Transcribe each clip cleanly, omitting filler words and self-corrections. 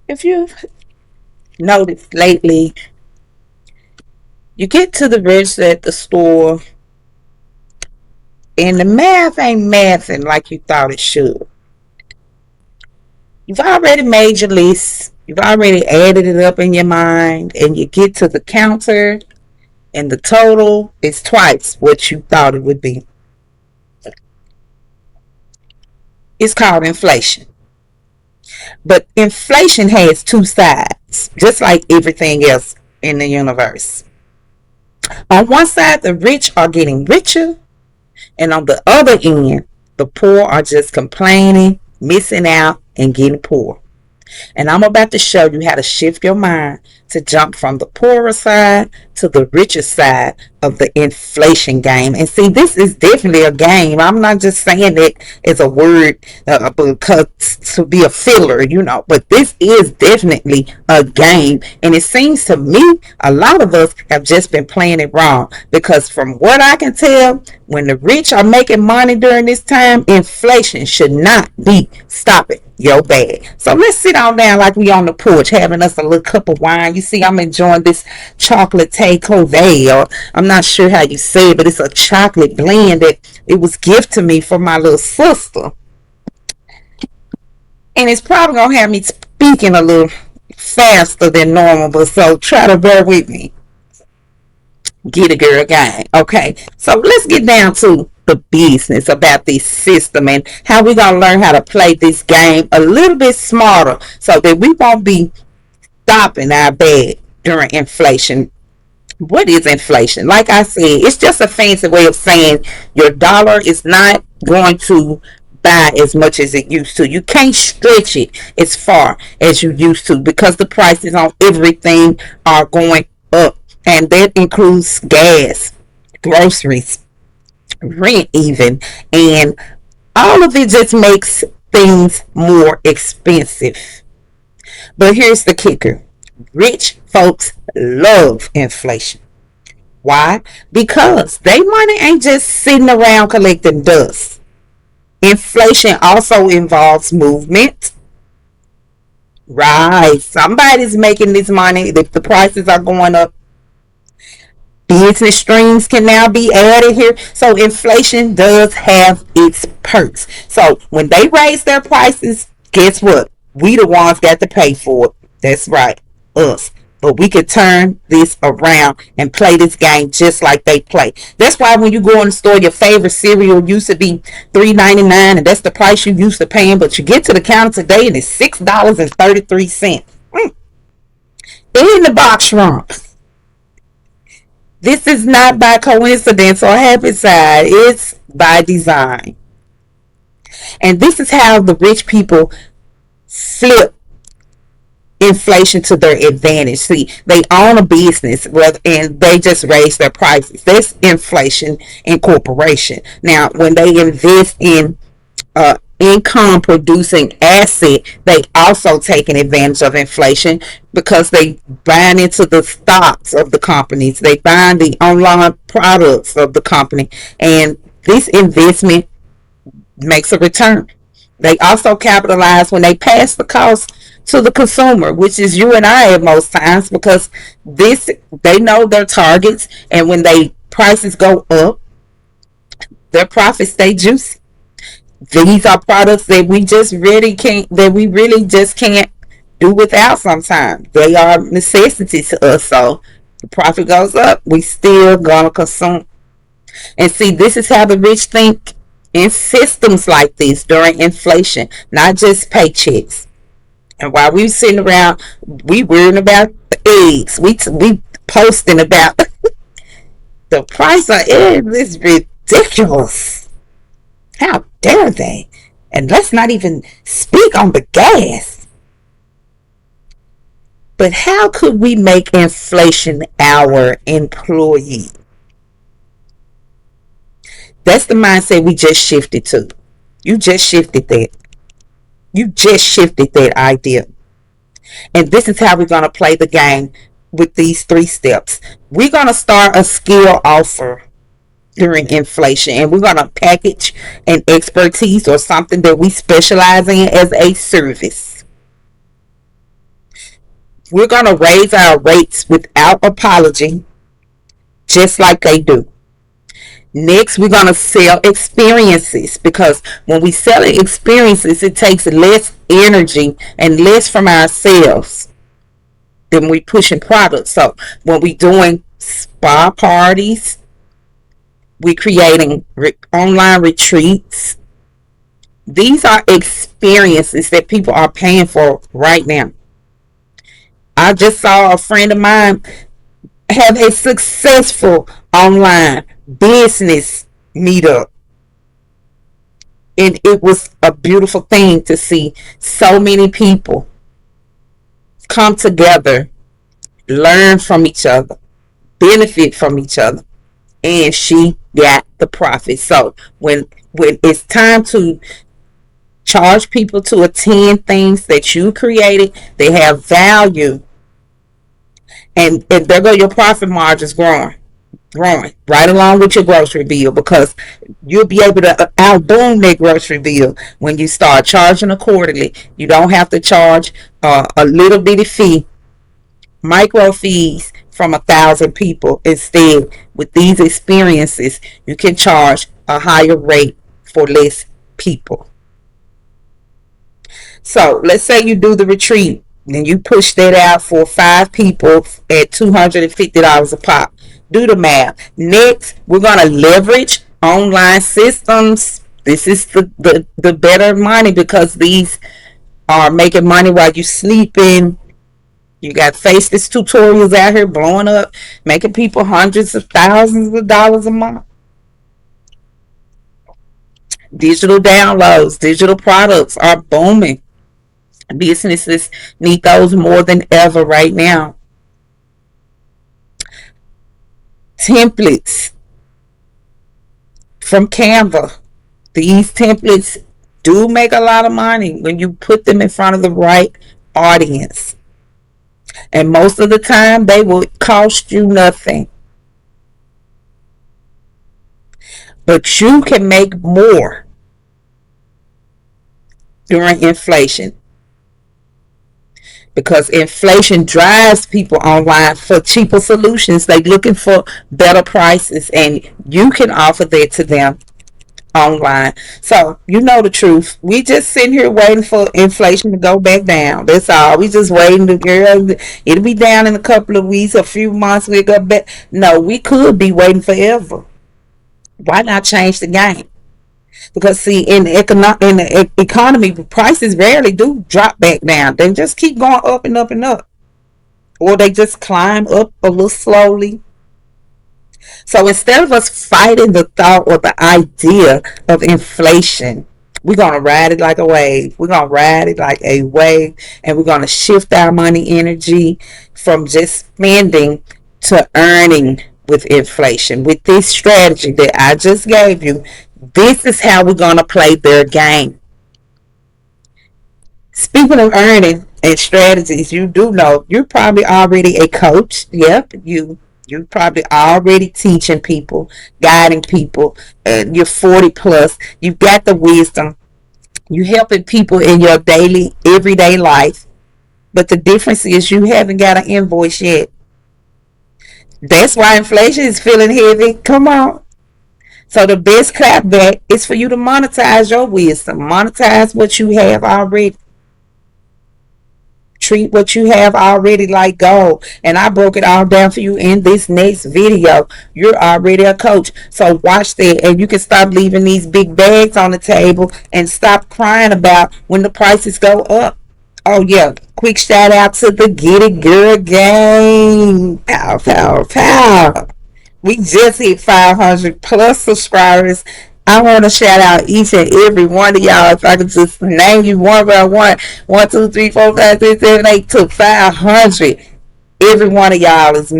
If you've noticed lately, you get to the register at the store and the math ain't mathing like you thought it should. You've already made your list, you've already added it up in your mind, and you get to the counter and the total is twice what you thought it would be. It's called inflation. But inflation has two sides, just like everything else in the universe. On one side, the rich are getting richer, and on the other end, the poor are just complaining, missing out, and getting poor. And I'm about to show you how to shift your mind to jump from the poorer side to the richer side of the inflation game. And see, this is definitely a game. I'm not just saying it as a word because to be a filler, but this is definitely a game. And it seems to me a lot of us have just been playing it wrong because from what I can tell, when the rich are making money during this time, inflation should not be stopping your bag. So let's sit on down like we on the porch having us a little cup of wine. You see, I'm enjoying this chocolate cove, or I'm not sure how you say it, but it's a chocolate blend that it was gift to me from my little sister. And it's probably gonna have me speaking a little faster than normal, but so try to bear with me. Get a girl gang. Okay, so let's get down to the business about this system and how we're gonna learn how to play this game a little bit smarter so that we won't be stopping our bag during inflation. What is inflation? Like I said, it's just a fancy way of saying your dollar is not going to buy as much as it used to. You can't stretch it as far as you used to because the prices on everything are going up. And that includes gas, groceries, rent even, and all of it just makes things more expensive. But here's the kicker. Rich folks love inflation. Why? Because their money ain't just sitting around collecting dust. Inflation also involves movement. Right. Somebody's making this money. If the prices are going up, business streams can now be added here. So inflation does have its perks. So when they raise their prices, guess what? We the ones got to pay for it. That's right, us. But we could turn this around and play this game just like they play. That's why when you go in the store, your favorite cereal used to be $3.99, and that's the price you used to paying. But you get to the counter today and it's $6.33. In the box shrunk. This is not by coincidence or happenstance. It's by design. And this is how the rich people flip inflation to their advantage. See, they own a business and they just raise their prices. That's inflation incorporation. Now, when they invest in income producing asset, they also taking advantage of inflation because they buying into the stocks of the companies, they buying the online products of the company, and this investment makes a return. They also capitalize when they pass the cost to the consumer, which is you and I at most times, because this they know their targets, and when they prices go up, their profits stay juicy. These are products that we really just can't do without sometimes. They are necessities to us. So the profit goes up, we still gonna consume. And see, this is how the rich think in systems like this during inflation, not just paychecks. And while we sitting around, we worrying about the eggs. We posting about the price of eggs is ridiculous. How dare they? And let's not even speak on the gas. But how could we make inflation our employee? That's the mindset we just shifted to. You just shifted that. You just shifted that idea. And this is how we're going to play the game with these 3 steps. We're going to start a skill offer during inflation, and we're going to package an expertise or something that we specialize in as a service. We're going to raise our rates without apology, just like they do. Next, we're going to sell experiences, because when we sell experiences, it takes less energy and less from ourselves than we pushing products. So when we doing spa parties, we creating online retreats. These are experiences that people are paying for right now. I just saw a friend of mine have a successful online business meetup. And it was a beautiful thing to see so many people come together, learn from each other, benefit from each other, and she got the profit. So when it's time to charge people to attend things that you created, they have value, and there go your profit margins growing right along with your grocery bill, because you'll be able to outboom that grocery bill when you start charging accordingly. You don't have to charge a little bitty fee, micro fees from 1,000 people. Instead, with these experiences, you can charge a higher rate for less people. So let's say you do the retreat and you push that out for 5 people at $250 a pop. Do the math. Next, we're going to leverage online systems. This is the better money, because these are making money while you're sleeping. You got faceless tutorials out here blowing up, making people hundreds of thousands of dollars a month. Digital downloads, digital products are booming. Businesses need those more than ever right now. Templates from Canva. These templates do make a lot of money when you put them in front of the right audience. And most of the time, they will cost you nothing. But you can make more during inflation, because inflation drives people online for cheaper solutions. They looking for better prices, and you can offer that to them online. So you know the truth. We just sitting here waiting for inflation to go back down. That's all. We just waiting to, girl. It'll be down in a couple of weeks, a few months. We'll go back. No, we could be waiting forever. Why not change the game? Because see, in the economy, prices rarely do drop back down. They just keep going up and up and up, or they just climb up a little slowly. So instead of us fighting the thought or the idea of inflation, we're gonna ride it like a wave. We're gonna ride it like a wave, and we're gonna shift our money energy from just spending to earning with inflation. With this strategy that I just gave you, this is how we're gonna play their game. Speaking of earning and strategies, you do know you're probably already a coach. Yep, you probably already teaching people, guiding people. You're 40 plus. You've got the wisdom. You helping people in your daily, everyday life. But the difference is you haven't got an invoice yet. That's why inflation is feeling heavy. Come on. So the best clapback is for you to monetize your wisdom, monetize what you have already. Treat what you have already like gold. And I broke it all down for you in this next video. You're already a coach. So watch that, and you can stop leaving these big bags on the table and stop crying about when the prices go up. Oh yeah, quick shout out to the Get It Girl gang. Pow, pow, pow. We just hit 500 plus subscribers. I want to shout out each and every one of y'all. If I could just name you one by one, 1, 2, 3, 4, 5, 6, 7, 8 to 500. Every one of y'all is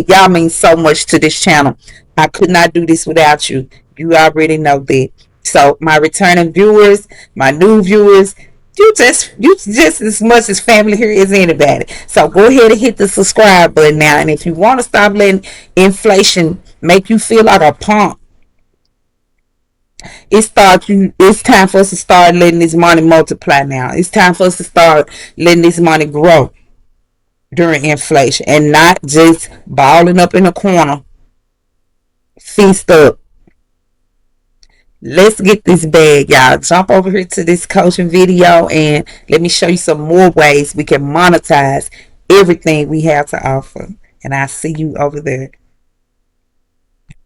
y'all mean so much to this channel. I could not do this without you. You already know that. So my returning viewers, my new viewers, you just as much as family here as anybody. So go ahead and hit the subscribe button now. And if you want to stop letting inflation make you feel like a punk, it's time for us to start letting this money multiply now. It's time for us to start letting this money grow. during inflation and not just balling up in a corner, feast up. Let's get this bag, y'all. Jump over here to this coaching video and let me show you some more ways we can monetize everything we have to offer. And I'll see you over there.